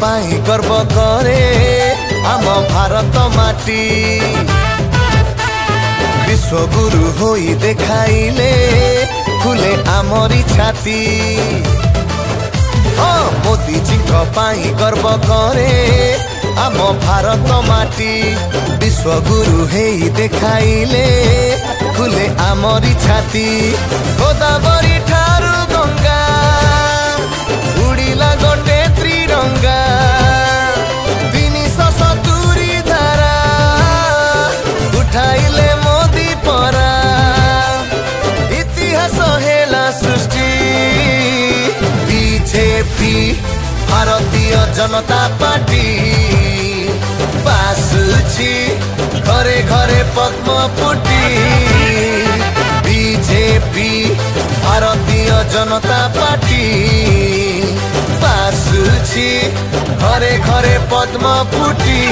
पाई गर्व करे आम भारत माटी विश्वगुरु होई देखाइले खुले आमरी छाती मोदी जी पाई गर्व करे आम भारत माटी विश्वगुरु हेई देखाइले खुले आमरी छाती गोदावरी ठारू गंगा उड़िला गोटे त्रिरंगा 370 धारा उठाइले मोदी परा इतिहास हेला सृष्टि बीजेपी भारतीय जनता पार्टी बासुची घरे घरे पद्म फुटी बीजेपी भारतीय जनता पार्टी बासुची घरे घरे पद्म फुटी।